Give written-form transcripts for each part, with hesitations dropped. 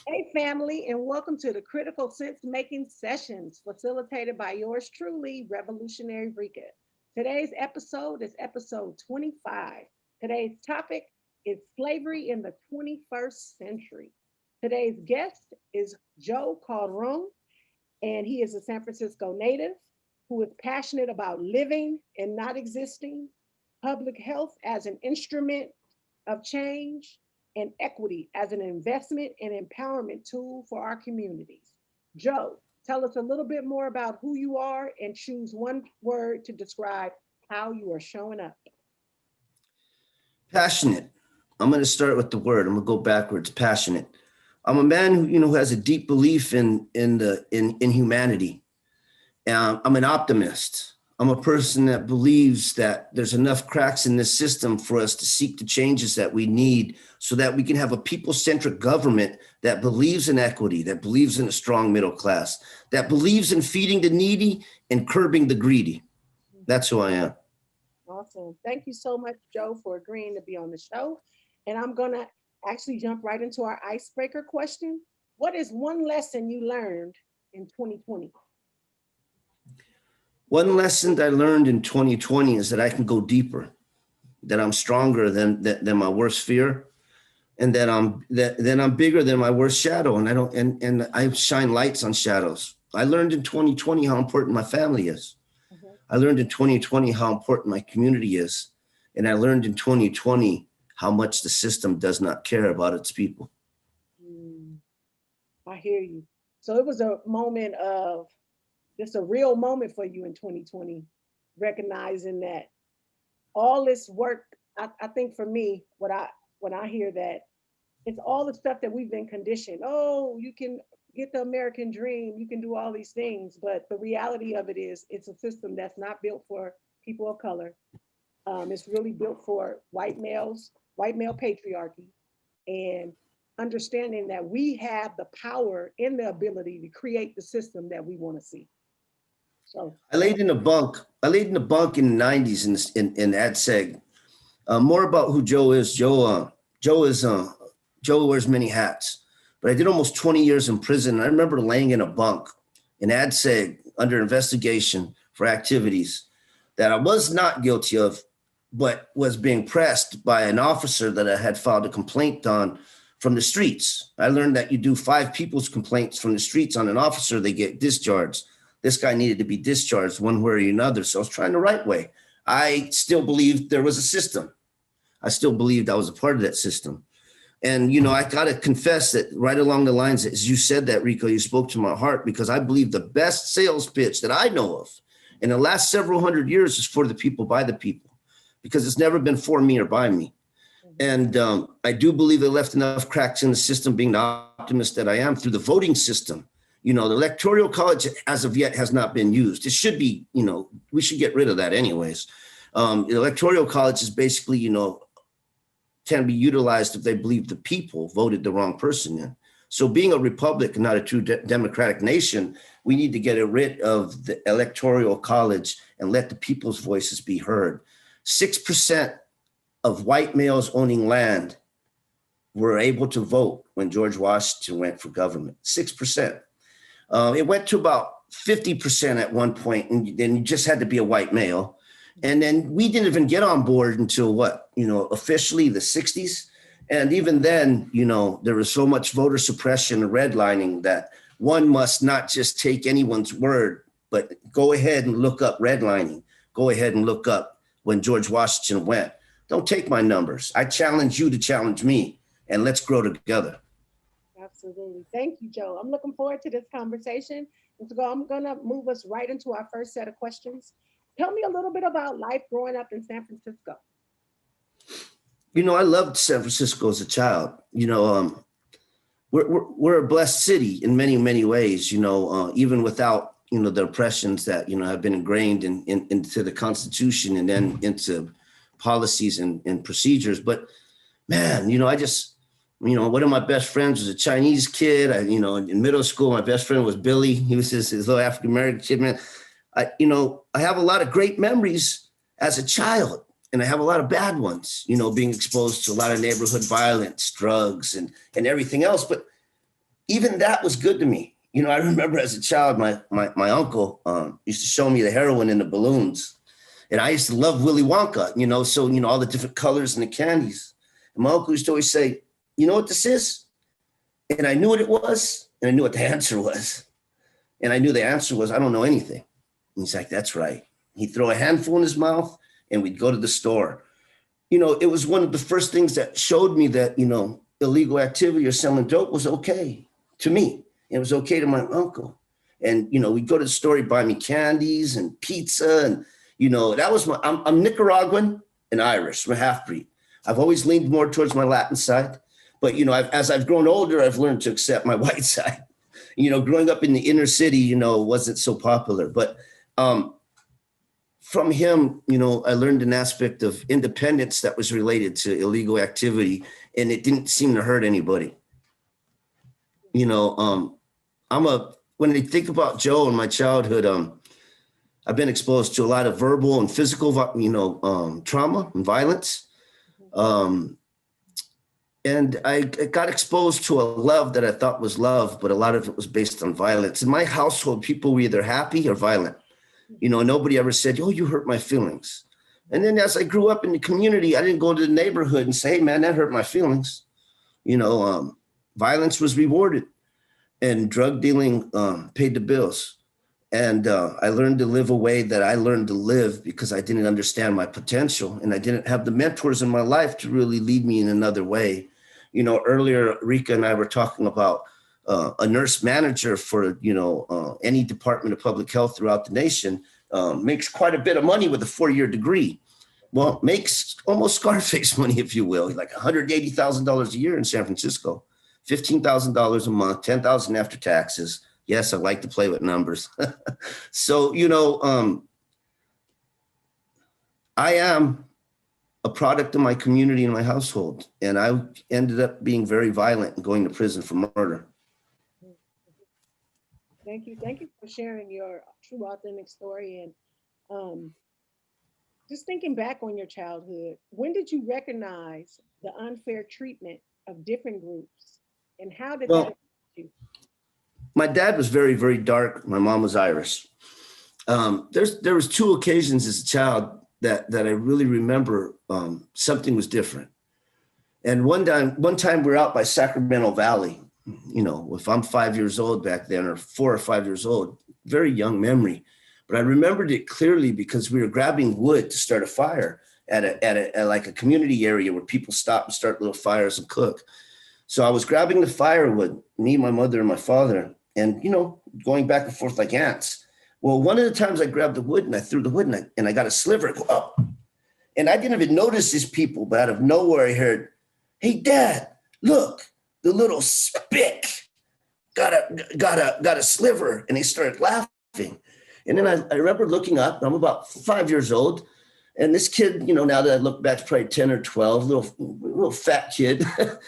Hey, family, and welcome to the Critical Sense Making Sessions, facilitated by yours truly, Revolutionary Rika. Today's episode is episode 25. Today's topic is slavery in the 21st century. Today's guest is Joe Calderon, and he is a San Francisco native who is passionate about living and not existing, public health as an instrument of change, and equity as an investment and empowerment tool for our communities. Joe, tell us a little bit more about who you are and choose one word to describe how you are showing up. Passionate. I'm going to start with the word. I'm going to go backwards. Passionate. I'm a man who has a deep belief in humanity. I'm an optimist. I'm a person that believes that there's enough cracks in this system for us to seek the changes that we need so that we can have a people-centric government that believes in equity, that believes in a strong middle class, that believes in feeding the needy and curbing the greedy. That's who I am. Awesome. Thank you so much, Joe, for agreeing to be on the show. And I'm going to actually jump right into our icebreaker question. What is one lesson you learned in 2020? One lesson that I learned in 2020 is that I can go deeper, that I'm stronger than my worst fear, and that I'm bigger than my worst shadow. And I shine lights on shadows. I learned in 2020 how important my family is. I learned in 2020 how important my community is. And I learned in 2020 how much the system does not care about its people. I hear you. So it was a moment of just a real moment for you in 2020, recognizing that all this work, I think for me, when I hear that, it's all the stuff that we've been conditioned. Oh, you can get the American dream, you can do all these things, but the reality of it is it's a system that's not built for people of color. It's really built for white males, white male patriarchy, and understanding that we have the power and the ability to create the system that we want to see. So I laid in a bunk. I laid in a bunk in the 90s in AdSeg. More about who Joe is. Joe wears many hats, but I did almost 20 years in prison. I remember laying in a bunk in AdSeg under investigation for activities that I was not guilty of, but was being pressed by an officer that I had filed a complaint on from the streets. I learned that you do 5 people's complaints from the streets on an officer, they get discharged. This guy needed to be discharged one way or another. So I was trying the right way. I still believed there was a system. I still believed I was a part of that system. And, I got to confess that right along the lines, as you said that, Rika, you spoke to my heart, because I believe the best sales pitch that I know of in the last several hundred years is for the people, by the people, because it's never been for me or by me. And I do believe they left enough cracks in the system, being the optimist that I am, through the voting system. The electoral college as of yet has not been used. It should be, we should get rid of that anyways. The electoral college is basically, can be utilized if they believe the people voted the wrong person in. So being a republic and not a true democratic nation, we need to get rid of the electoral college and let the people's voices be heard. 6% of white males owning land were able to vote when George Washington went for government. 6%. It went to about 50% at one point, and then you just had to be a white male. And then we didn't even get on board until officially the 60s. And even then, there was so much voter suppression and redlining that one must not just take anyone's word, but go ahead and look up redlining. Go ahead and look up when George Washington went. Don't take my numbers. I challenge you to challenge me, and let's grow together. Absolutely. Thank you, Joe. I'm looking forward to this conversation. And so I'm going to move us right into our first set of questions. Tell me a little bit about life growing up in San Francisco. I loved San Francisco as a child. We're a blessed city in many, many ways, even without, the oppressions that, have been ingrained into the Constitution and then into policies and procedures. But man, one of my best friends was a Chinese kid. In middle school, my best friend was Billy. He was his little African-American kid, man. I have a lot of great memories as a child, and I have a lot of bad ones, being exposed to a lot of neighborhood violence, drugs, and everything else. But even that was good to me. I remember as a child, my uncle used to show me the heroin in the balloons. And I used to love Willy Wonka, so, all the different colors and the candies. And my uncle used to always say, you know what this is? And I knew what it was, and I knew what the answer was. And I knew the answer was, I don't know anything. And he's like, that's right. He'd throw a handful in his mouth, and we'd go to the store. It was one of the first things that showed me that, illegal activity or selling dope was okay to me. It was okay to my uncle. And, we'd go to the store, he'd buy me candies and pizza. And, that was I'm Nicaraguan and Irish, I'm a half-breed. I've always leaned more towards my Latin side. But, as I've grown older, I've learned to accept my white side. Growing up in the inner city, wasn't so popular. But from him, I learned an aspect of independence that was related to illegal activity, and it didn't seem to hurt anybody. When I think about Joe and my childhood, I've been exposed to a lot of verbal and physical, trauma and violence. And I got exposed to a love that I thought was love, but a lot of it was based on violence. In my household, people were either happy or violent. Nobody ever said, oh, you hurt my feelings. And then as I grew up in the community, I didn't go to the neighborhood and say, hey, man, that hurt my feelings. Violence was rewarded and drug dealing paid the bills. And I learned to live a way that I learned to live because I didn't understand my potential, and I didn't have the mentors in my life to really lead me in another way. Earlier, Rika and I were talking about a nurse manager for, any department of public health throughout the nation makes quite a bit of money with a 4-year degree. Well, makes almost Scarface money, if you will, like $180,000 a year in San Francisco, $15,000 a month, $10,000 after taxes. Yes, I like to play with numbers. So, I am a product of my community and my household, and I ended up being very violent and going to prison for murder. Thank you. Thank you for sharing your true, authentic story. And just thinking back on your childhood, when did you recognize the unfair treatment of different groups, and how did that affect you? My dad was very, very dark. My mom was Irish. There was 2 occasions as a child that I really remember something was different. And one time we were out by Sacramento Valley. If I'm 5 years old back then, or 4 or 5 years old, very young memory. But I remembered it clearly because we were grabbing wood to start a fire at a community area where people stop and start little fires and cook. So I was grabbing the firewood, me, my mother, and my father, and, going back and forth like ants. Well, one of the times I grabbed the wood and I threw the wood and I got a sliver go up. And I didn't even notice these people, but out of nowhere I heard, hey, Dad, look, the little spick got a sliver. And they started laughing. And then I remember looking up, I'm about 5 years old. And this kid, now that I look back, probably 10 or 12, little fat kid,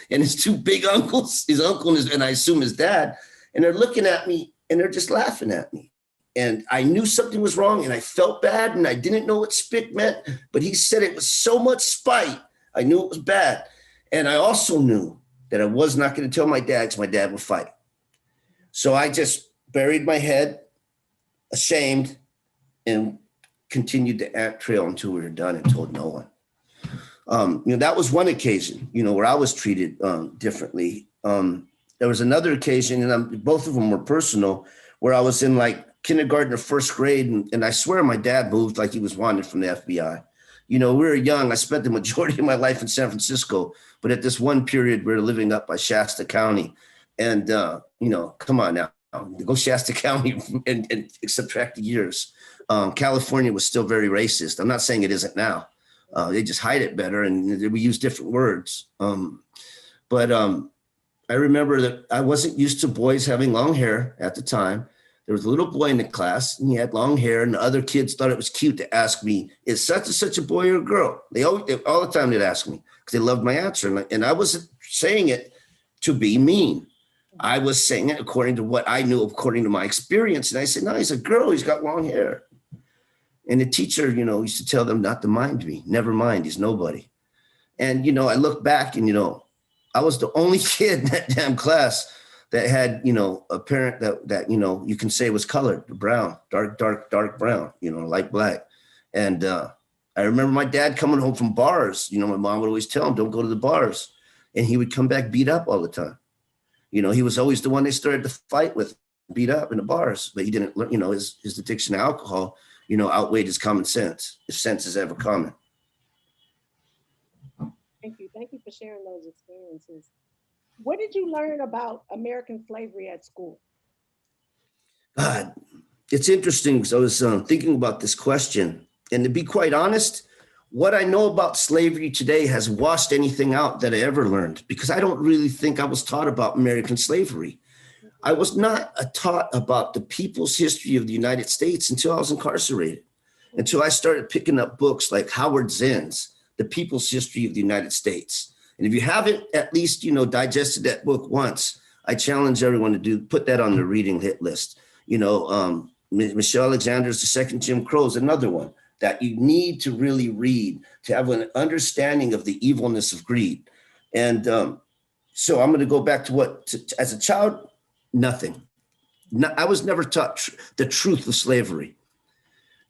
and his 2 big uncles, his uncle and I assume his dad, and they're looking at me and they're just laughing at me. And I knew something was wrong and I felt bad and I didn't know what spick meant, but he said it with so much spite, I knew it was bad. And I also knew that I was not going to tell my dad because my dad would fight. So I just buried my head, ashamed, and continued the ant trail until we were done and told no one. That was one occasion, where I was treated differently. There was another occasion, and both of them were personal, where I was in like kindergarten or first grade, and I swear my dad moved like he was wanted from the FBI. We were young. I spent the majority of my life in San Francisco, but at this one period, we were living up by Shasta County. And, come on now, go Shasta County and subtract the years. California was still very racist. I'm not saying it isn't now. They just hide it better, and we use different words. But I remember that I wasn't used to boys having long hair at the time. There was a little boy in the class, and he had long hair, and the other kids thought it was cute to ask me, is such and such a boy or a girl? All the time they'd ask me because they loved my answer. And I wasn't saying it to be mean. I was saying it according to what I knew, according to my experience. And I said, no, he's a girl. He's got long hair. And the teacher, used to tell them not to mind me. Never mind. He's nobody. And, I look back and, I was the only kid in that damn class that had, a parent that, you can say was colored, brown, dark brown, light black. And I remember my dad coming home from bars. My mom would always tell him, don't go to the bars. And he would come back beat up all the time. He was always the one they started to fight with, beat up in the bars, but he didn't learn, his addiction to alcohol, outweighed his common sense, if sense is ever common. Thank you. Thank you for sharing those experiences. What did you learn about American slavery at school? God, it's interesting because I was thinking about this question. And to be quite honest, what I know about slavery today has washed anything out that I ever learned, because I don't really think I was taught about American slavery. I was not taught about the people's history of the United States until I was incarcerated, until I started picking up books like Howard Zinn's The People's History of the United States. And if you haven't at least, digested that book once, I challenge everyone to put that on the reading hit list. Michelle Alexander's The Second Jim Crow is another one that you need to really read to have an understanding of the evilness of greed. And so I'm going to go back to as a child, nothing. No, I was never taught the truth of slavery.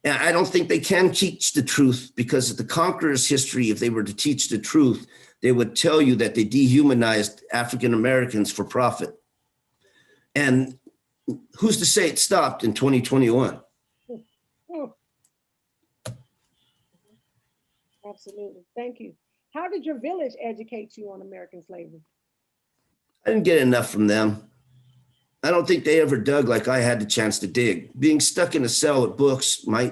And I don't think they can teach the truth, because of the conqueror's history. If they were to teach the truth, they would tell you that they dehumanized African Americans for profit. And who's to say it stopped in 2021? Absolutely. Thank you. How did your village educate you on American slavery? I didn't get enough from them. I don't think they ever dug like I had the chance to dig. Being stuck in a cell with books I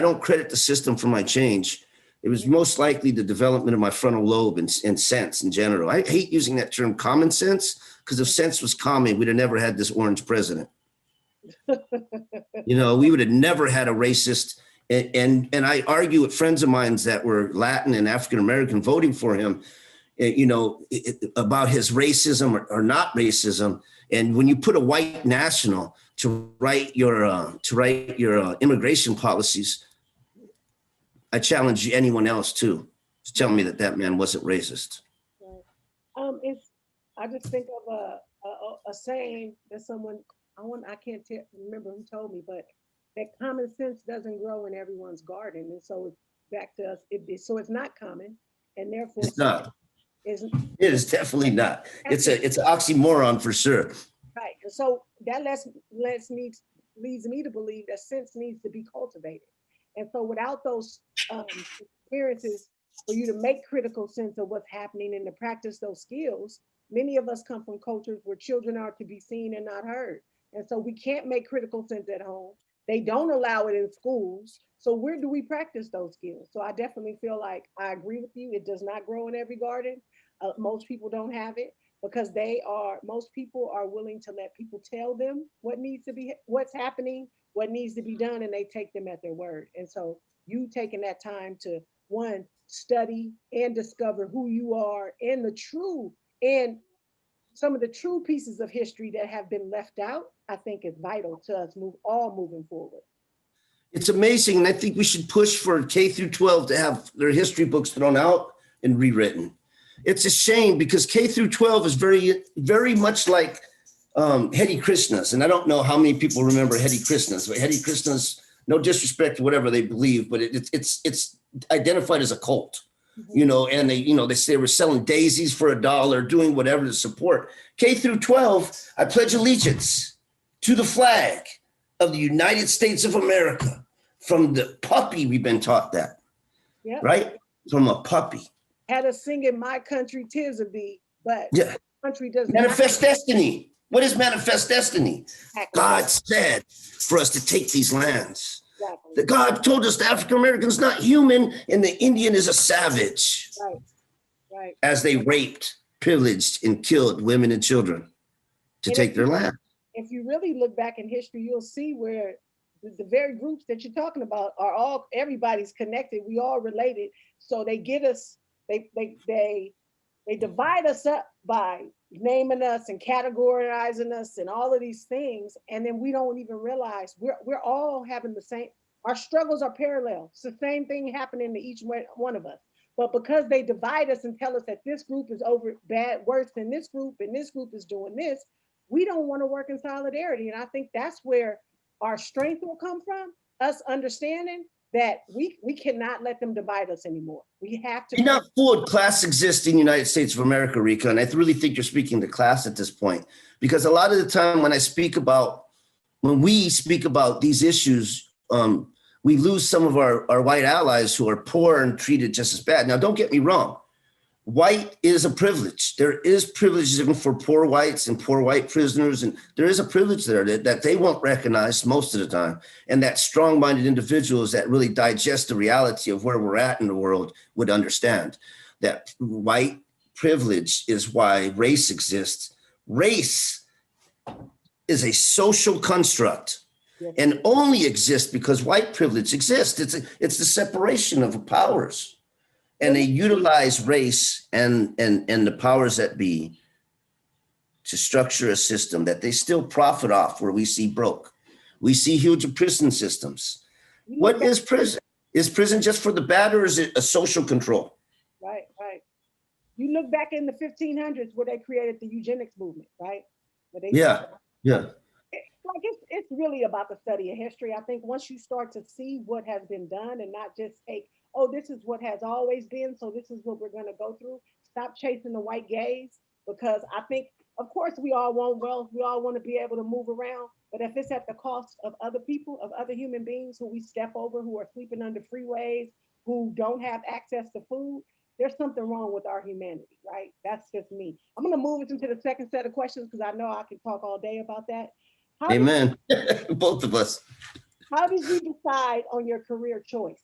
don't credit the system for my change. It was most likely the development of my frontal lobe and sense in general. I hate using that term common sense, because if sense was common, we'd have never had this orange president. We would have never had a racist. And I argue with friends of mine that were Latin and African-American voting for him, about his racism or not racism. And when you put a white national to write your immigration policies, I challenge anyone else to tell me that man wasn't racist. Right. I just think of a saying that someone, I can't remember who told me, but that common sense doesn't grow in everyone's garden, and so it's back to us. So it's not common, and therefore it's not. It is definitely not. It's an oxymoron for sure. Right, and so that leads me to believe that sense needs to be cultivated. And so without those experiences, for you to make critical sense of what's happening and to practice those skills, many of us come from cultures where children are to be seen and not heard. And so we can't make critical sense at home. They don't allow it in schools. So where do we practice those skills? So I definitely feel like I agree with you. It does not grow in every garden. Most people don't have it, because most people are willing to let people tell them what's happening, what needs to be done, and they take them at their word. And so you taking that time to, one, study and discover who you are and some of the true pieces of history that have been left out, I think is vital to us moving forward. It's amazing. And I think we should push for K through 12 to have their history books thrown out and rewritten. It's a shame, because K through 12 is very, very much like Hare Krishnas. And I don't know how many people remember Hare Krishnas, but Hare Krishnas, no disrespect to whatever they believe, but it's identified as a cult. Mm-hmm. And they say we're selling daisies for $1, doing whatever to support. K through 12, I pledge allegiance to the flag of the United States of America. From the puppy, we've been taught that, right? From a puppy. Had us singing "My Country 'Tis of Thee," but country does manifest destiny. What is manifest destiny? Exactly. God said for us to take these lands. Exactly. That God told us the African American is not human and the Indian is a savage. Right. As they raped, pillaged, and killed women and children to take their land. If you really look back in history, you'll see where the very groups that you're talking about everybody's connected. We all related. So they get us. They divide us up by naming us and categorizing us and all of these things, and then we don't even realize we're all having the same. Our struggles are parallel. It's the same thing happening to each one of us. But because they divide us and tell us that this group is over bad, worse than this group, and this group is doing this, we don't want to work in solidarity. And I think that's where our strength will come from, us understanding that we cannot let them divide us anymore. We have to. You're not fooled. Class exists in the United States of America, Rika, and I really think you're speaking to class at this point. Because a lot of the time when we speak about these issues, we lose some of our white allies who are poor and treated just as bad. Now, don't get me wrong. White is a privilege. There is privileges even for poor whites and poor white prisoners. And there is a privilege there that they won't recognize most of the time. And that strong-minded individuals that really digest the reality of where we're at in the world would understand that white privilege is why race exists. Race is a social construct and only exists because white privilege exists. It's the separation of powers. And they utilize race and the powers that be to structure a system that they still profit off, where we see broke. We see huge prison systems. What is prison? Is prison just for the bad, or is it a social control? Right, right. You look back in the 1500s where they created the eugenics movement, right? Yeah. Like it's really about the study of history. I think once you start to see what has been done and not just take, oh, this is what has always been, so this is what we're going to go through. Stop chasing the white gaze, because I think, of course, we all want wealth. We all want to be able to move around. But if it's at the cost of other people, of other human beings who we step over, who are sleeping under freeways, who don't have access to food, there's something wrong with our humanity, right? That's just me. I'm going to move into the second set of questions because I know I can talk all day about that. Amen. Both of us. How did you decide on your career choice?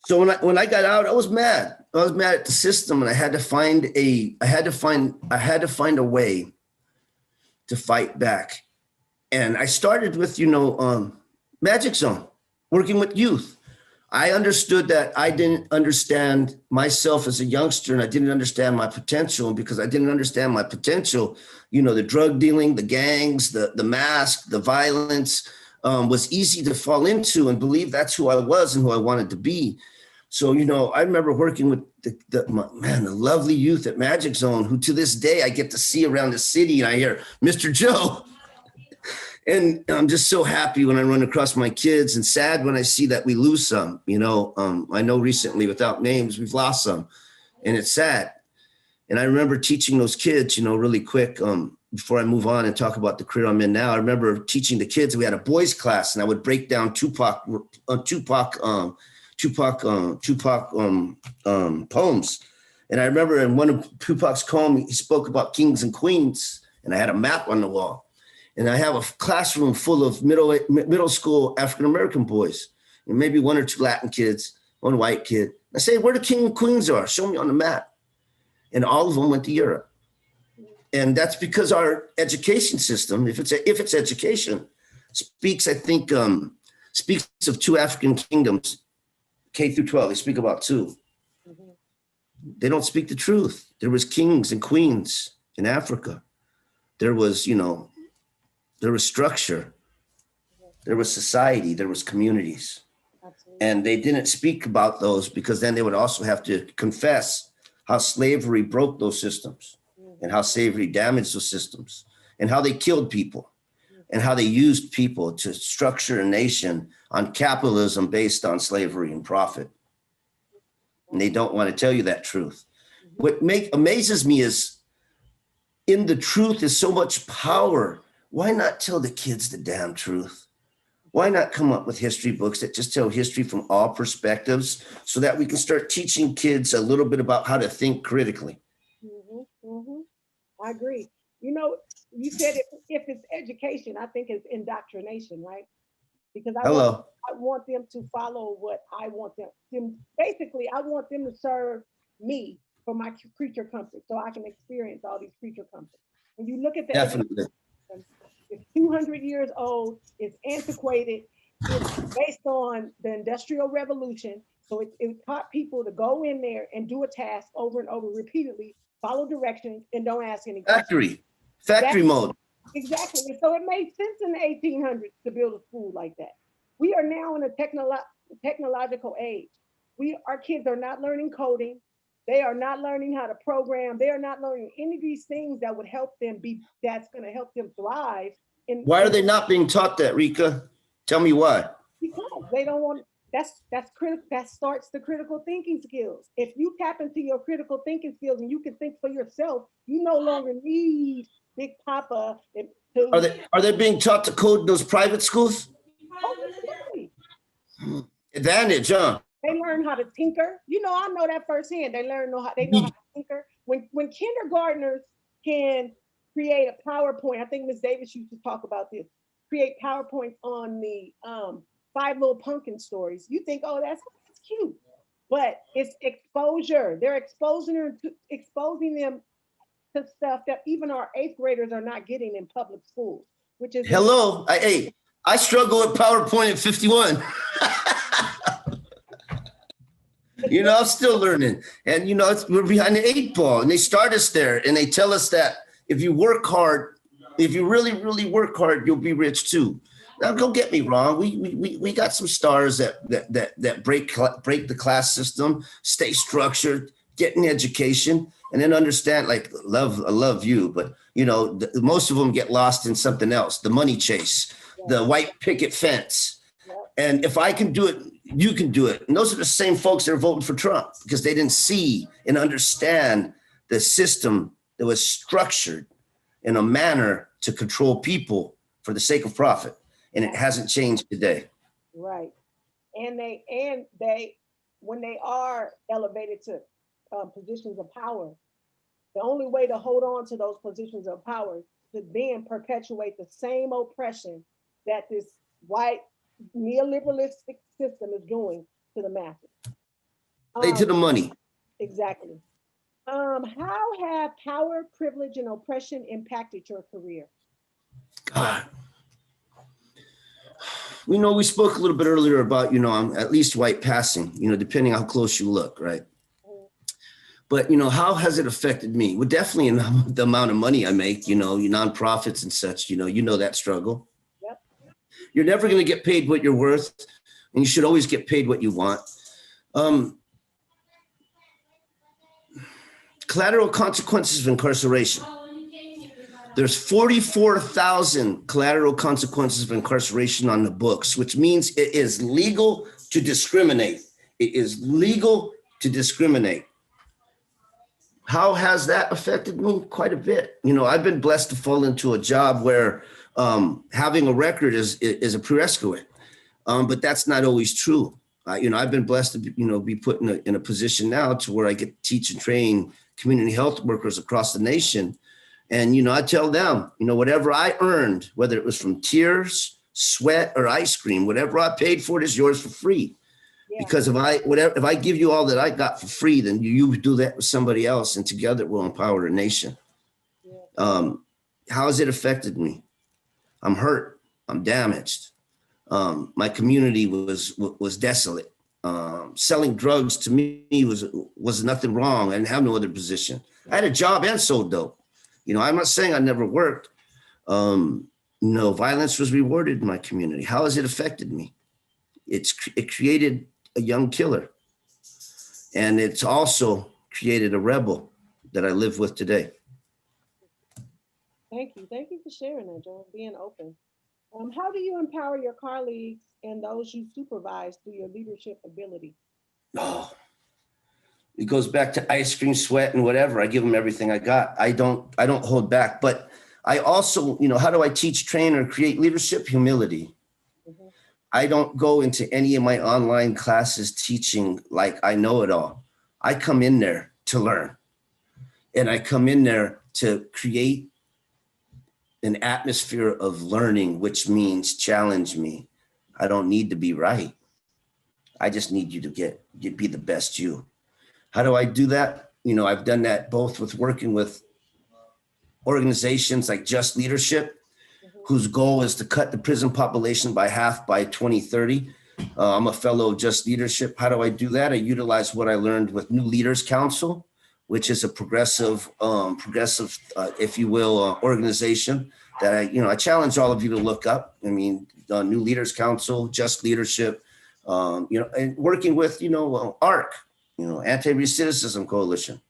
So when I got out, I was mad. I was mad at the system, and I had to find a way to fight back. And I started with, Magic Zone, working with youth. I understood that I didn't understand myself as a youngster, and I didn't understand my potential. And because I didn't understand my potential, the drug dealing, the gangs, the mask, the violence, was easy to fall into and believe that's who I was and who I wanted to be. So, I remember working with the lovely youth at Magic Zone, who to this day I get to see around the city, and I hear Mr. Joe. And I'm just so happy when I run across my kids, and sad when I see that we lose some. I know recently, without names, we've lost some, and it's sad. And I remember teaching those kids, really quick, before I move on and talk about the career I'm in now. I remember teaching the kids. We had a boys class, and I would break down Tupac poems. And I remember in one of Tupac's poems, he spoke about kings and queens, and I had a map on the wall. And I have a classroom full of middle school African-American boys, and maybe one or two Latin kids, one white kid. I say, where the king and queens are, show me on the map. And all of them went to Europe. And that's because our education system, if it's education, speaks of two African kingdoms, K through 12, they speak about two. Mm-hmm. They don't speak the truth. There was kings and queens in Africa. There was, there was structure, there was society, there was communities. Absolutely. And they didn't speak about those, because then they would also have to confess how slavery broke those systems, and how slavery damaged those systems, and how they killed people, and how they used people to structure a nation on capitalism based on slavery and profit. And they don't want to tell you that truth. What amazes me is, in the truth is so much power. Why not tell the kids the damn truth? Why not come up with history books that just tell history from all perspectives, so that we can start teaching kids a little bit about how to think critically? Mm-hmm, mm-hmm. I agree. You said if it's education, I think it's indoctrination, right? Because I want them to follow what I want them. Basically, I want them to serve me for my creature comfort, so I can experience all these creature comforts. When you look at the Definitely. It's 200 years old. It's antiquated. It's based on the Industrial Revolution. So it taught people to go in there and do a task over and over repeatedly, follow directions, and don't ask any questions. Factory mode. Exactly. And so it made sense in the 1800s to build a school like that. We are now in a technological age. Our kids are not learning coding. They are not learning how to program. They are not learning any of these things that would help them that's going to help them thrive Why are they not being taught that, Rika? Tell me why. because they don't want. That's critical. That starts the critical thinking skills. If you tap into your critical thinking skills and you can think for yourself, you no longer need Big Papa Are to. they being taught to code in those private schools? Oh, absolutely. Advantage, huh? They learn how to tinker. I know that firsthand. They know how to tinker. When kindergartners can create a PowerPoint, I think Ms. Davis used to talk about this. Create PowerPoints on the Five Little Pumpkin stories. You think, oh, that's cute, but it's exposure. They're exposing them to stuff that even our eighth graders are not getting in public schools, which is hello. I struggle with PowerPoint at 51. I'm still learning. And, we're behind the 8 ball. And they start us there. And they tell us that if you work hard, if you really, really work hard, you'll be rich too. Now, don't get me wrong. We got some stars that break the class system, stay structured, get an education, and then understand, like, I love you. But, most of them get lost in something else. The money chase, the white picket fence. And if I can do it, you can do it. And those are the same folks that are voting for Trump because they didn't see and understand the system that was structured in a manner to control people for the sake of profit. And it hasn't changed today. Right. And they when they are elevated to positions of power, the only way to hold on to those positions of power is to then perpetuate the same oppression that this white neoliberalistic system is doing to the masses. To the money. Exactly. How have power, privilege, and oppression impacted your career? God. We spoke a little bit earlier about, I'm at least white passing, depending how close you look, right? But, how has it affected me? Well, definitely in the amount of money I make, nonprofits and such, that struggle. Yep. You're never going to get paid what you're worth, and you should always get paid what you want. Collateral consequences of incarceration. There's 44,000 collateral consequences of incarceration on the books, which means it is legal to discriminate. It is legal to discriminate. How has that affected me? Quite a bit. I've been blessed to fall into a job where having a record is a prerequisite, but that's not always true. I've been blessed to be put in a position now to where I get to teach and train community health workers across the nation. And, I tell them, whatever I earned, whether it was from tears, sweat, or ice cream, whatever I paid for it is yours for free. Yeah. Because if I give you all that I got for free, then you do that with somebody else, and together we'll empower a nation. Yeah. How has it affected me? I'm hurt. I'm damaged. My community was desolate. Selling drugs to me was nothing wrong. I didn't have no other position. I had a job and sold dope. I'm not saying I never worked. Violence was rewarded in my community. How has it affected me? It created a young killer. And it's also created a rebel that I live with today. Thank you. Thank you for sharing that, Joe, being open. How do you empower your colleagues and those you supervise through your leadership ability? Oh, it goes back to ice cream, sweat, and whatever. I give them everything I got. I don't hold back. But I also, how do I teach, train, or create leadership? Humility. Mm-hmm. I don't go into any of my online classes teaching like I know it all. I come in there to learn. And I come in there to create an atmosphere of learning, which means challenge me. I don't need to be right. I just need you to be the best you. How do I do that? I've done that both with working with organizations like Just Leadership, whose goal is to cut the prison population by half by 2030. I'm a fellow of Just Leadership. How do I do that? I utilize what I learned with New Leaders Council, which is a progressive, if you will, organization that I challenge all of you to look up. New Leaders Council, Just Leadership. And working with, ARC, Anti-Recidivism Coalition,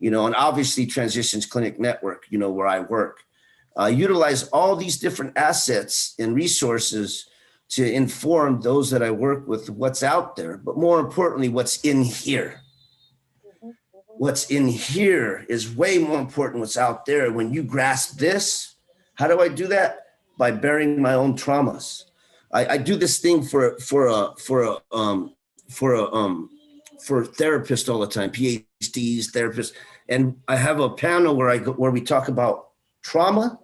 and obviously Transitions Clinic Network, where I work. Utilize all these different assets and resources to inform those that I work with what's out there, but more importantly, what's in here. What's in here is way more important what's out there. When you grasp this, how do I do that? By bearing my own traumas. I do this thing for therapists all the time, PhDs, therapists, and I have a panel where we talk about trauma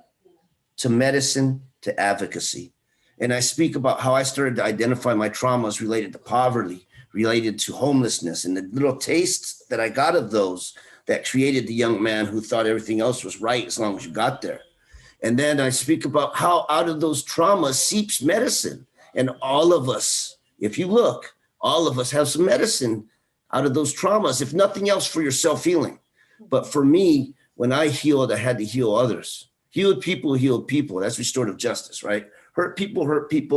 to medicine to advocacy. And I speak about how I started to identify my traumas related to poverty, related to homelessness, and the little tastes that I got of those that created the young man who thought everything else was right as long as you got there. And then I speak about how out of those traumas seeps medicine. And all of us, if you look, all of us have some medicine out of those traumas, if nothing else for your self-healing. But for me, when I healed, I had to heal others. Healed people, healed people. That's restorative justice, right? Hurt people,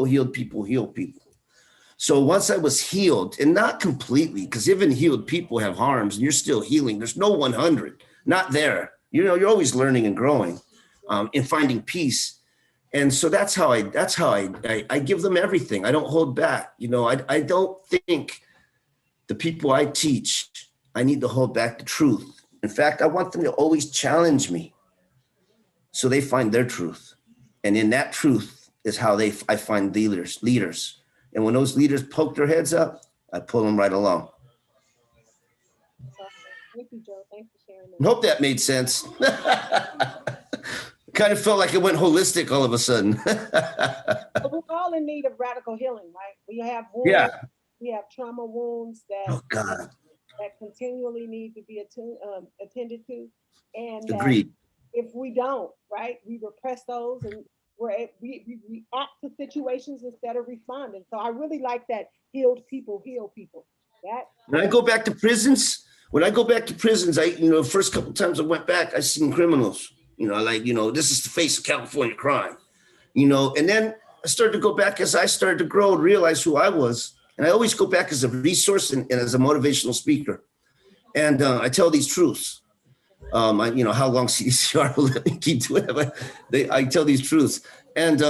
healed people, heal people. So once I was healed, and not completely, because even healed people have harms and you're still healing. There's no 100, not there. You're always learning and growing and finding peace. And so that's how I give them everything. I don't hold back. I don't think the people I teach, I need to hold back the truth. In fact, I want them to always challenge me so they find their truth. And in that truth is how I find leaders. And when those leaders poke their heads up, I pull them right along. Thank you, Joe. Thanks for sharing that. I hope that made sense. Kind of felt like it went holistic all of a sudden. We're all in need of radical healing, right? We have wounds. Yeah. We have trauma wounds that continually need to be attended to. And agreed. If we don't, right, we repress those and we react to situations instead of responding. So I really like that healed people heal people. When I go back to prisons, I, first couple of times I went back, I seen criminals, this is the face of California crime, and then I started to go back as I started to grow and realize who I was. And I always go back as a resource and as a motivational speaker. And I tell these truths. How long CDCR will let me keep doing it, but I tell these truths. And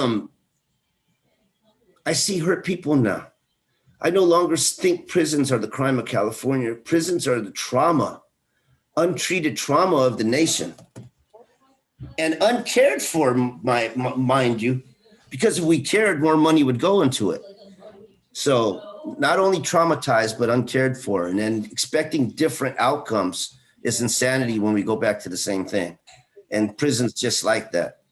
I see hurt people now. I no longer think prisons are the crime of California. Prisons are the trauma, untreated trauma of the nation. And uncared for, mind you, because if we cared, more money would go into it. So not only traumatized, but uncared for. And then expecting different outcomes is insanity when we go back to the same thing. And prison's just like that.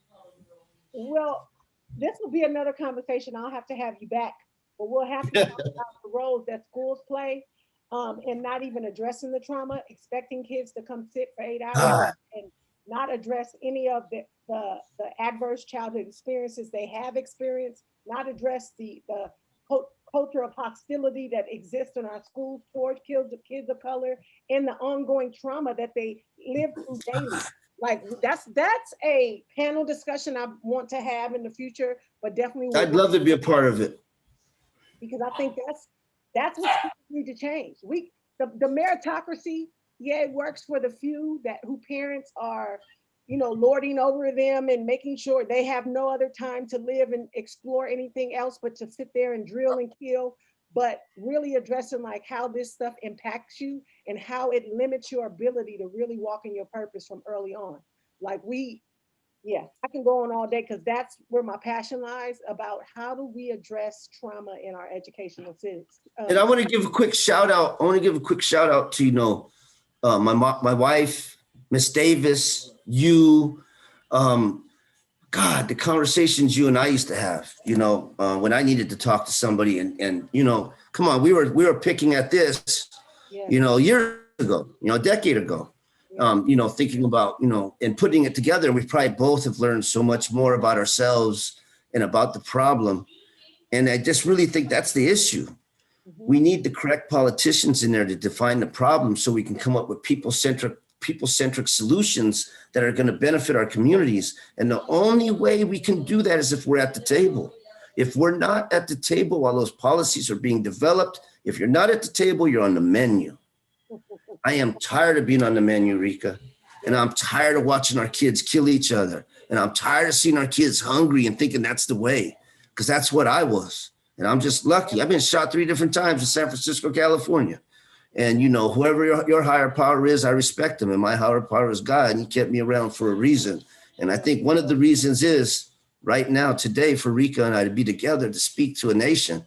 Well, this will be another conversation. I'll have to have you back, but we'll have to talk about the roles that schools play and not even addressing the trauma, expecting kids to come sit for 8 hours and not address any of the adverse childhood experiences they have experienced, not address the culture of hostility that exists in our schools towards kids of color and the ongoing trauma that they live through daily. Like that's a panel discussion I want to have in the future, but definitely I'd love to be a part of it. Because I think that's what we need to change. The meritocracy, yeah, it works for the few who parents are, lording over them and making sure they have no other time to live and explore anything else but to sit there and drill and kill. But really addressing like how this stuff impacts you and how it limits your ability to really walk in your purpose from early on. Like I can go on all day because that's where my passion lies about how do we address trauma in our educational system. And I want to give a quick shout out. To, my wife, Miss Davis, you, God, the conversations you and I used to have, when I needed to talk to somebody and come on, we were picking at this, years ago, a decade ago, thinking about, and putting it together. We probably both have learned so much more about ourselves and about the problem. And I just really think that's the issue. Mm-hmm. We need the correct politicians in there to define the problem so we can come up with people-centric solutions that are going to benefit our communities. And the only way we can do that is if we're at the table. If we're not at the table while those policies are being developed, if you're not at the table, you're on the menu. I am tired of being on the menu, Rika. And I'm tired of watching our kids kill each other. And I'm tired of seeing our kids hungry and thinking that's the way, because that's what I was. And I'm just lucky. I've been shot 3 different times in San Francisco, California. And, you know, whoever your higher power is, I respect him. And my higher power is God. And he kept me around for a reason. And I think one of the reasons is right now, today, for Rika and I to be together, to speak to a nation,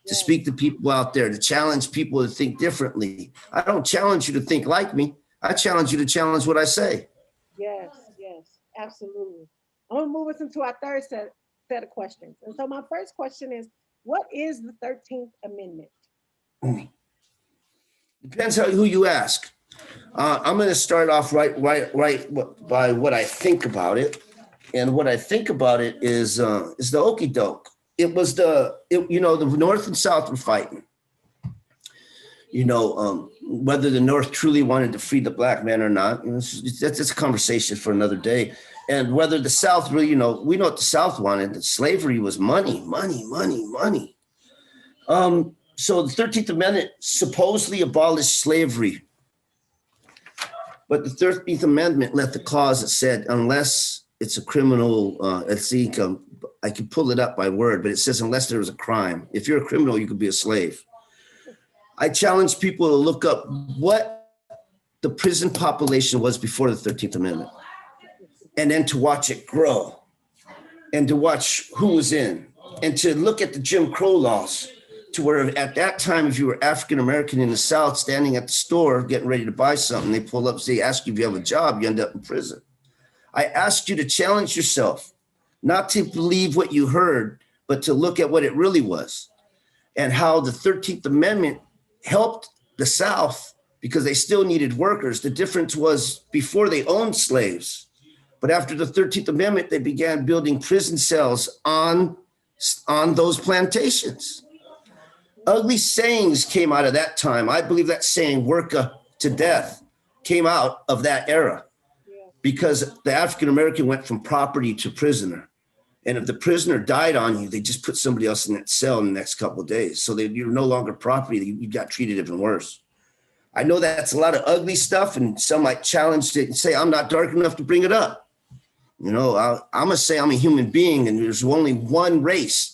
to speak to people out there, to challenge people to think differently. I don't challenge you to think like me. I challenge you to challenge what I say. Yes, absolutely. I'm gonna move us into our third set of questions. And so my first question is, what is the 13th Amendment? Depends who you ask. I'm going to start off right by what I think about it, and what I think about it is the okey doke. It was the North and South were fighting. Whether the North truly wanted to free the black man or not, that's a conversation for another day. And whether the South really, we know what the South wanted. That slavery was money. So the 13th Amendment supposedly abolished slavery. But the 13th Amendment left the clause that said, unless it's a criminal, I can pull it up by word, but it says, unless there was a crime. If you're a criminal, you could be a slave. I challenge people to look up what the prison population was before the 13th Amendment, and then to watch it grow, and to watch who was in, and to look at the Jim Crow laws, to where at that time, if you were African-American in the South, standing at the store, getting ready to buy something, they pull up, they ask you if you have a job, you end up in prison. I ask you to challenge yourself, not to believe what you heard, but to look at what it really was, and how the 13th Amendment helped the South because they still needed workers. The difference was before they owned slaves, but after the 13th Amendment, they began building prison cells on those plantations. Ugly sayings came out of that time. I believe that saying, work to death, came out of that era because the African-American went from property to prisoner. And if the prisoner died on you, they just put somebody else in that cell in the next couple of days. So you're no longer property. You got treated even worse. I know that's a lot of ugly stuff, and some might challenge it and say, I'm not dark enough to bring it up. I'm going to say I'm a human being, and there's only one race.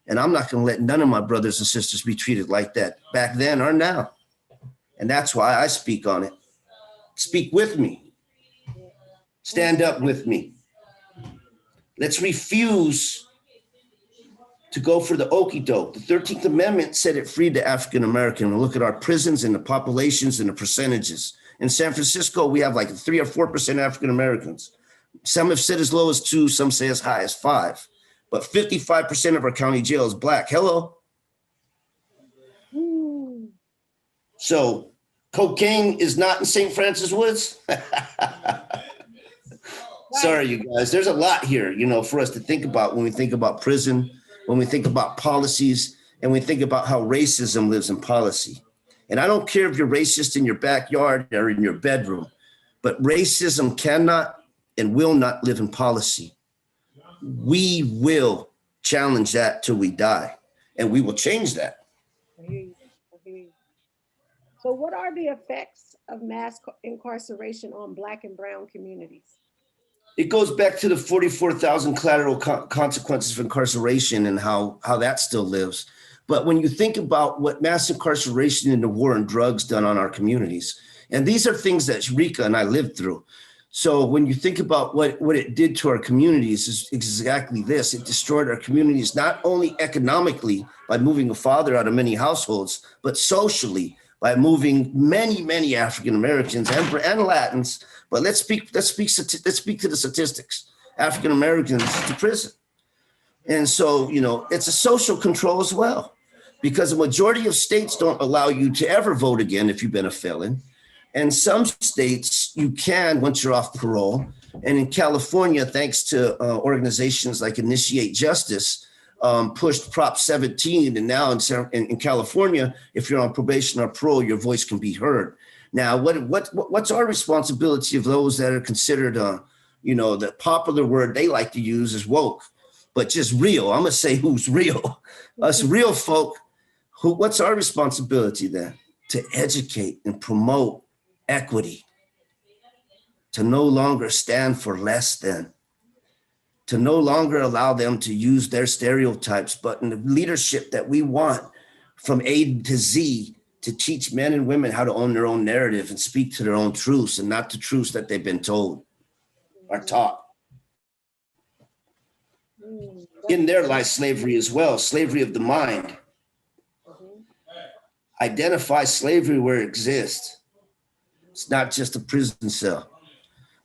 And I'm not going to let none of my brothers and sisters be treated like that back then or now. And that's why I speak on it. Speak with me. Stand up with me. Let's refuse to go for the okey doke. The 13th Amendment said it freed the African American. Look at our prisons and the populations and the percentages. In San Francisco, we have like 3 or 4% African Americans. Some have said as low as 2, some say as high as 5. But 55% of our county jail is black. Hello. So cocaine is not in St. Francis Woods. Sorry, you guys. There's a lot here, for us to think about when we think about prison, when we think about policies, and we think about how racism lives in policy. And I don't care if you're racist in your backyard or in your bedroom, but racism cannot and will not live in policy. We will challenge that till we die, and we will change that. I hear you. So what are the effects of mass incarceration on Black and brown communities? It goes back to the 44,000 collateral consequences of incarceration and how that still lives. But when you think about what mass incarceration and the war on drugs done on our communities, and these are things that Rika and I lived through. So when you think about what it did to our communities, is exactly this. It destroyed our communities, not only economically by moving a father out of many households, but socially by moving many, many African Americans and Latins. But let's speak to the statistics. African Americans to prison. And so, it's a social control as well, because the majority of states don't allow you to ever vote again if you've been a felon. And some states you can once you're off parole. And in California, thanks to organizations like Initiate Justice, pushed Prop 17. And now in California, if you're on probation or parole, your voice can be heard. Now, what's our responsibility of those that are considered, the popular word they like to use is woke. but just real. I'm gonna say who's real. Us real folk. What's our responsibility then? To educate and promote equity, to no longer stand for less than, to no longer allow them to use their stereotypes, but in the leadership that we want from A to Z, to teach men and women how to own their own narrative and speak to their own truths and not the truths that they've been told or taught. In there lies slavery as well, slavery of the mind. Identify slavery where it exists. It's not just a prison cell.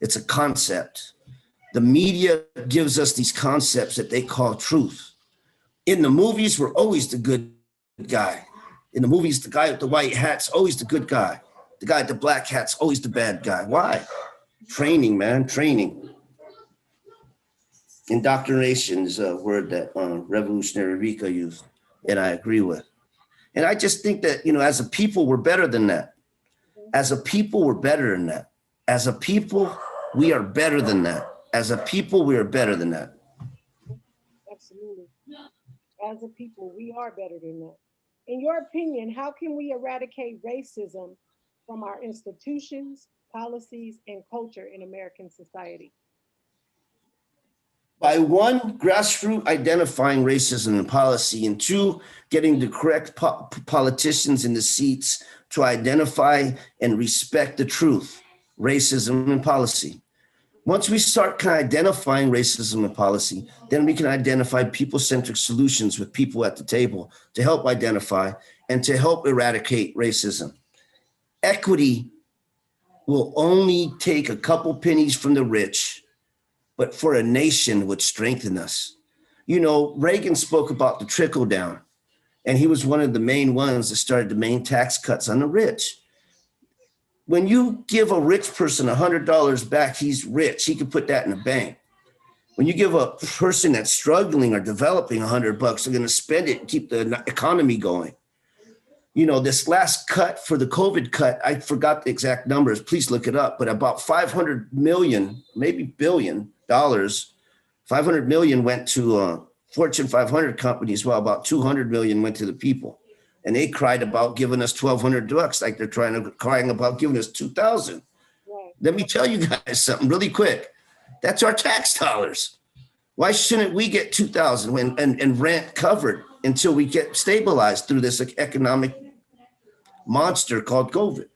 It's a concept. The media gives us these concepts that they call truth. In the movies, we're always the good guy. In the movies, the guy with the white hat's always the good guy. The guy with the black hat's always the bad guy. Why? Training, man, training. Indoctrination is a word that revolutionary Rika used, and I agree with. And I just think that, as a people, we're better than that. As a people, we're better than that. As a people, we are better than that. As a people, we are better than that. Absolutely. As a people, we are better than that. In your opinion, how can we eradicate racism from our institutions, policies, and culture in American society? By one, grassroots identifying racism in policy, and two, getting the correct politicians in the seats to identify and respect the truth, racism in policy. Once we start kind of identifying racism in policy, then we can identify people-centric solutions with people at the table to help identify and to help eradicate racism. Equity will only take a couple pennies from the rich, but for a nation would strengthen us. Reagan spoke about the trickle down, and he was one of the main ones that started the main tax cuts on the rich. When you give a rich person $100 back, he's rich. He can put that in the bank. When you give a person that's struggling or developing $100, they're going to spend it and keep the economy going. This last cut for the COVID cut, I forgot the exact numbers. Please look it up. But about 500 million, maybe billion dollars, 500 million went to Fortune 500 companies, while about 200 million went to the people. And they cried about giving us $1,200 like they're crying about giving us 2,000. Right. Let me tell you guys something really quick. That's our tax dollars. Why shouldn't we get 2,000 and rent covered until we get stabilized through this economic monster called COVID?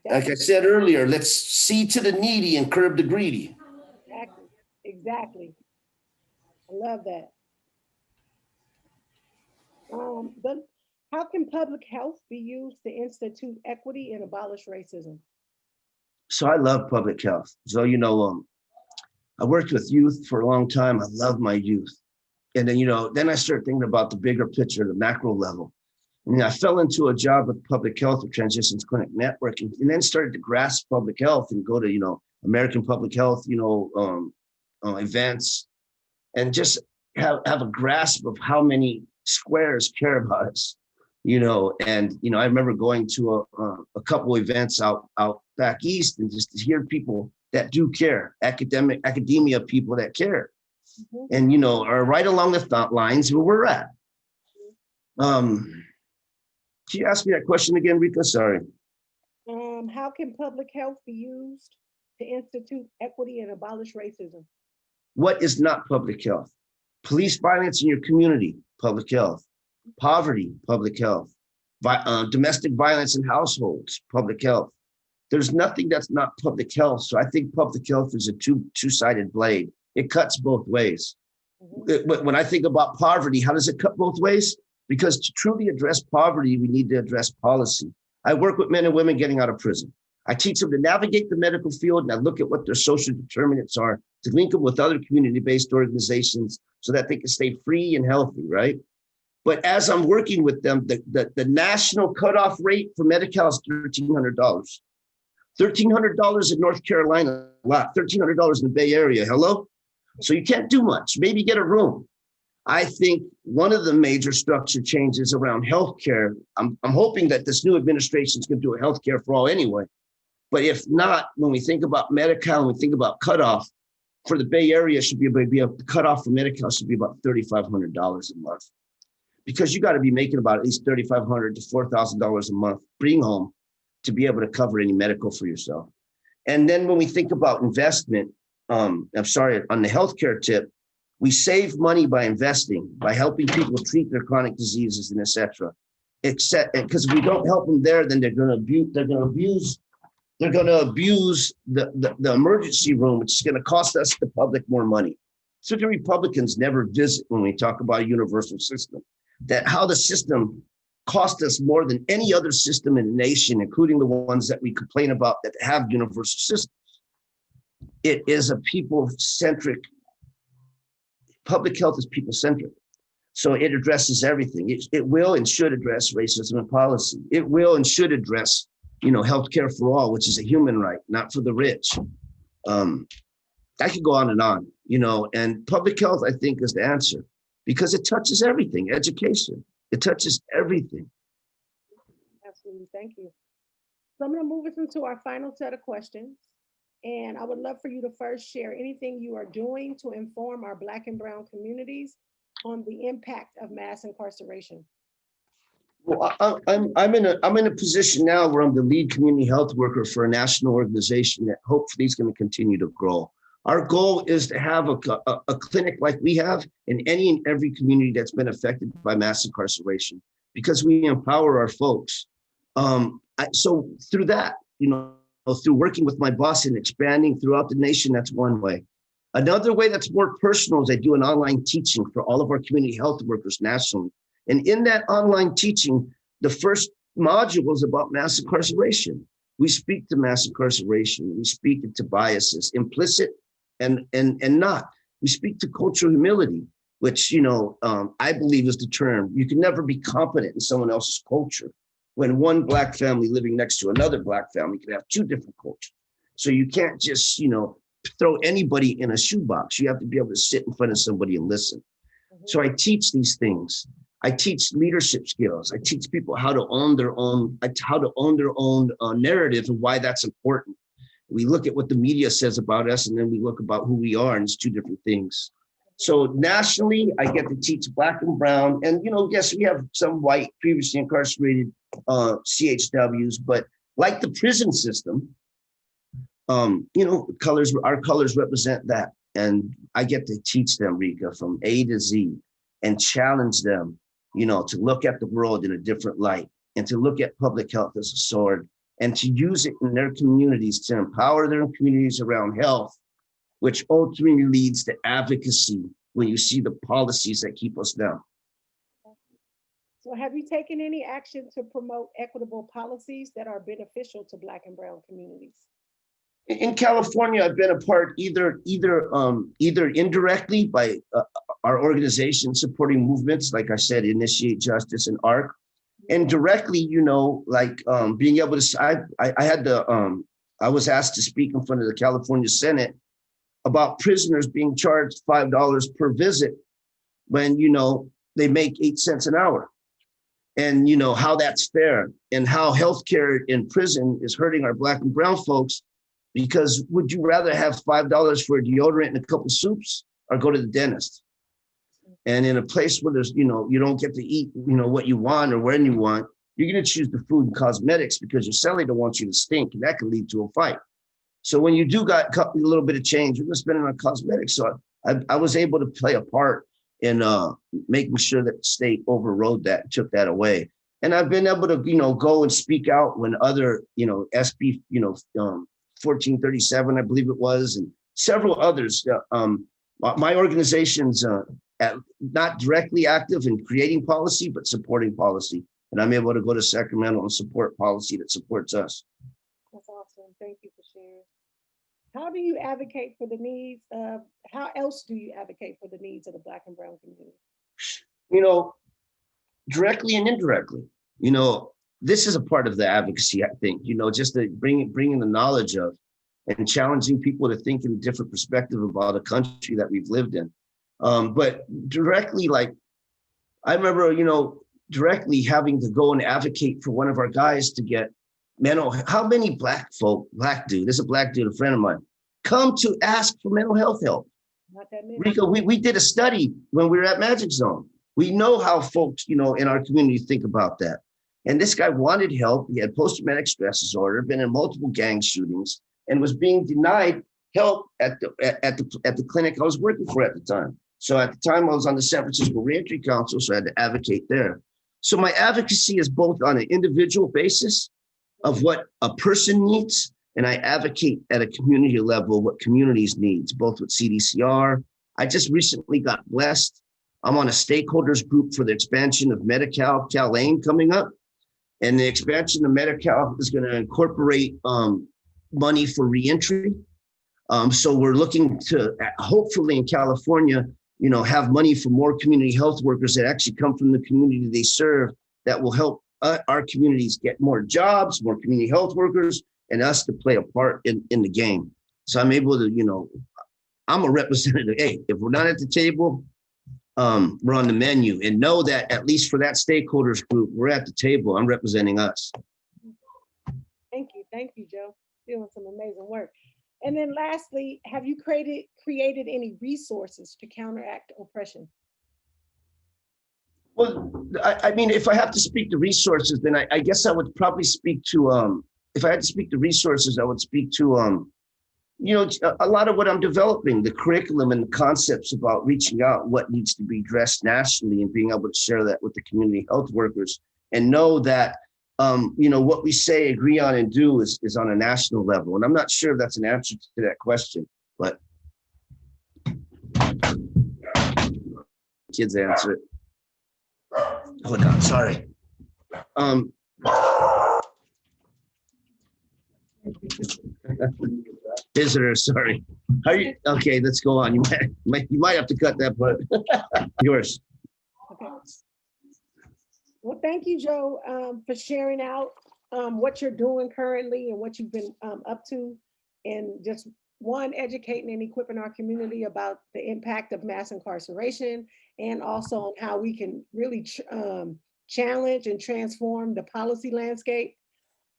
Like I said earlier, let's see to the needy and curb the greedy. Exactly. I love that. But how can public health be used to institute equity and abolish racism? So I love public health. So, I worked with youth for a long time. I love my youth. And then I started thinking about the bigger picture, the macro level. And I fell into a job with public health with Transitions Clinic Network, and then started to grasp public health and go to, American public health, events, and just have a grasp of how many squares care about us, and, I remember going to a couple events out back east, and just to hear people that do care, academia people that care, and, are right along the thought lines where we're at. Can you ask me that question again, Rika? Sorry. How can public health be used to institute equity and abolish racism? What is not public health? Police violence in your community, public health. Poverty, public health. Domestic violence in households, public health. There's nothing that's not public health. So I think public health is a two-sided blade. It cuts both ways. When I think about poverty, how does it cut both ways? Because to truly address poverty, we need to address policy. I work with men and women getting out of prison. I teach them to navigate the medical field, and I look at what their social determinants are to link them with other community-based organizations so that they can stay free and healthy, right? But as I'm working with them, the national cutoff rate for Medi-Cal is $1,300. $1,300 in North Carolina, wow, $1,300 in the Bay Area, hello? So you can't do much, maybe get a room. I think one of the major structure changes around healthcare, I'm hoping that this new administration is going to do a healthcare for all anyway. But if not, when we think about Medi-Cal and we think about cutoff, for the Bay Area should be a cutoff for Medi-Cal should be about $3,500 a month, because you got to be making about at least $3,500 to $4,000 a month bring home to be able to cover any medical for yourself. And then when we think about investment, on the healthcare tip, we save money by investing, by helping people treat their chronic diseases and et cetera. Except because if we don't help them there, then they're going to abuse the emergency room, which is going to cost us, the public, more money. So the Republicans never visit when we talk about a universal system, that how the system cost us more than any other system in the nation, including the ones that we complain about that have universal systems. It is a people-centric, public health is people-centric. So it addresses everything. It will and should address racism and policy. It will and should address healthcare for all, which is a human right, not for the rich. I could go on, and public health, I think, is the answer, because it touches everything. Education, it touches everything. Absolutely, thank you. So I'm going to move us into our final set of questions. And I would love for you to first share anything you are doing to inform our Black and Brown communities on the impact of mass incarceration. Well, I'm in a position now where I'm the lead community health worker for a national organization that hopefully is going to continue to grow. Our goal is to have a clinic like we have in any and every community that's been affected by mass incarceration, because we empower our folks. So through that, through working with my boss and expanding throughout the nation, that's one way. Another way that's more personal is I do an online teaching for all of our community health workers nationally. And in that online teaching, the first module is about mass incarceration. We speak to mass incarceration. We speak to biases, implicit and not. We speak to cultural humility, which, I believe is the term. You can never be competent in someone else's culture. When one Black family living next to another Black family can have two different cultures. So you can't just, throw anybody in a shoebox. You have to be able to sit in front of somebody and listen. Mm-hmm. So I teach these things. I teach leadership skills. I teach people how to own their own narrative and why that's important. We look at what the media says about us, and then we look about who we are, and it's two different things. So nationally, I get to teach Black and Brown, and yes, we have some white previously incarcerated CHWs, but like the prison system, our colors represent that, and I get to teach them, Rika, from A to Z, and challenge them, to look at the world in a different light, and to look at public health as a sword, and to use it in their communities to empower their communities around health, which ultimately leads to advocacy when you see the policies that keep us down. So have you taken any action to promote equitable policies that are beneficial to Black and Brown communities? In California, I've been a part either indirectly by our organization supporting movements, like I said, Initiate Justice and ARC, and directly, being able to. I was asked to speak in front of the California Senate about prisoners being charged $5 per visit when they make 8 cents an hour, and how that's fair, and how healthcare in prison is hurting our Black and Brown folks. Because would you rather have $5 for a deodorant and a couple of soups, or go to the dentist? And in a place where there's, you don't get to eat, what you want or when you want, you're going to choose the food and cosmetics because your celly don't want you to stink, and that can lead to a fight. So when you do got a little bit of change, you're going to spend it on cosmetics. So I was able to play a part in making sure that the state overrode that, took that away. And I've been able to, go and speak out when other, SB, 1437, I believe it was, and several others. My organization's not directly active in creating policy, but supporting policy. And I'm able to go to Sacramento and support policy that supports us. That's awesome. Thank you for sharing. How do you advocate for the needs of, how else do you advocate for the needs of the Black and Brown community? Directly and indirectly. This is a part of the advocacy, I think, just to bringing the knowledge of and challenging people to think in a different perspective about a country that we've lived in. But directly, I remember, directly having to go and advocate for one of our guys to get how many black dude, this is a black dude, a friend of mine, come to ask for mental health help? Not that many. Rika, we did a study when we were at Magic Zone. We know how folks, in our community think about that. And this guy wanted help. He had post-traumatic stress disorder, been in multiple gang shootings, and was being denied help at the clinic I was working for at the time. So at the time I was on the San Francisco Reentry Council, so I had to advocate there. So my advocacy is both on an individual basis of what a person needs, and I advocate at a community level what communities needs, both with CDCR. I just recently got blessed. I'm on a stakeholders group for the expansion of Medi-Cal, Cal-Lane coming up. And the expansion of Medi-Cal is going to incorporate money for reentry. So we're looking to, hopefully in California, have money for more community health workers that actually come from the community they serve, that will help our communities get more jobs, more community health workers, and us to play a part in the game. So I'm able to, I'm a representative. Hey, if we're not at the table, we're on the menu, and know that at least for that stakeholders group, we're at the table. I'm representing us. Thank you, Joe. Doing some amazing work. And then lastly, have you created any resources to counteract oppression? Well, I mean, if I have to speak to resources, then I guess I would probably speak to, if I had to speak to resources, I would speak to, a lot of what I'm developing, the curriculum and the concepts about reaching out, what needs to be addressed nationally, and being able to share that with the community health workers, and know that, what we say, agree on, and do is on a national level. And I'm not sure if that's an answer to that question, but kids answer it. Hold on, sorry. Visitor, sorry. How are you? Okay, let's go on. You might have to cut that part. Yours. Okay. Well, thank you, Joe, for sharing out what you're doing currently and what you've been up to, and just educating and equipping our community about the impact of mass incarceration, and also on how we can really challenge and transform the policy landscape.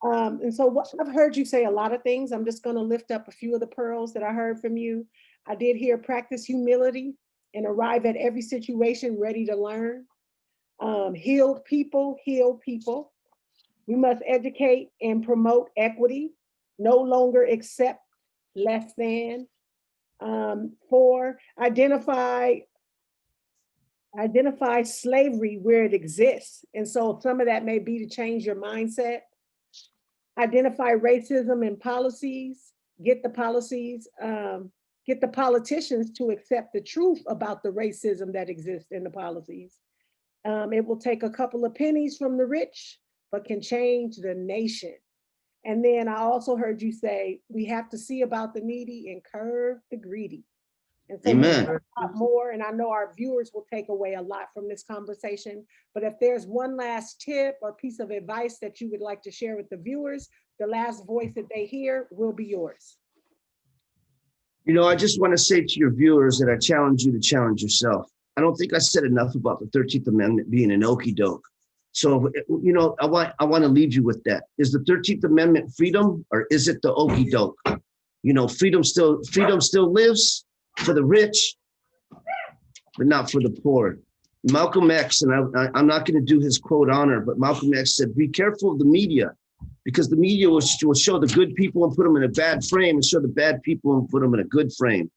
And so I've heard you say a lot of things. I'm just going to lift up a few of the pearls that I heard from you. I did hear practice humility and arrive at every situation ready to learn. Healed people heal people. We must educate and promote equity, no longer accept less than. 4, identify slavery where it exists. And so some of that may be to change your mindset. Identify racism in policies, get the politicians to accept the truth about the racism that exists in the policies. It will take a couple of pennies from the rich, but can change the nation. And then I also heard you say, we have to see about the needy and curb the greedy. And so Amen. a lot more, and I know our viewers will take away a lot from this conversation, but if there's one last tip or piece of advice that you would like to share with the viewers, the last voice that they hear will be yours. I just want to say to your viewers that I challenge you to challenge yourself. I don't think I said enough about the 13th Amendment being an okie doke. So, I want to leave you with that. Is the 13th Amendment freedom, or is it the okie doke? Freedom still lives for the rich, but not for the poor. Malcolm X, and I'm not going to do his quote honor, but Malcolm X said, be careful of the media, because the media will show the good people and put them in a bad frame, and show the bad people and put them in a good frame.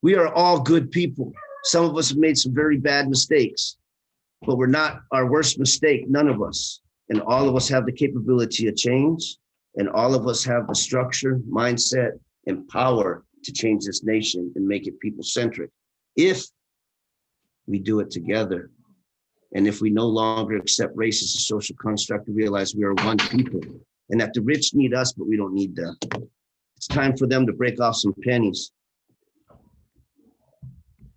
We are all good people. Some of us have made some very bad mistakes, but we're not our worst mistake, none of us. And all of us have the capability of change, and all of us have the structure, mindset, and power to change this nation and make it people-centric, if we do it together. And if we no longer accept race as a social construct, and realize we are one people, and that the rich need us, but we don't need them. It's time for them to break off some pennies.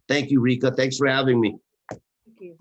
Thank you, Rika. Thanks for having me. Thank you.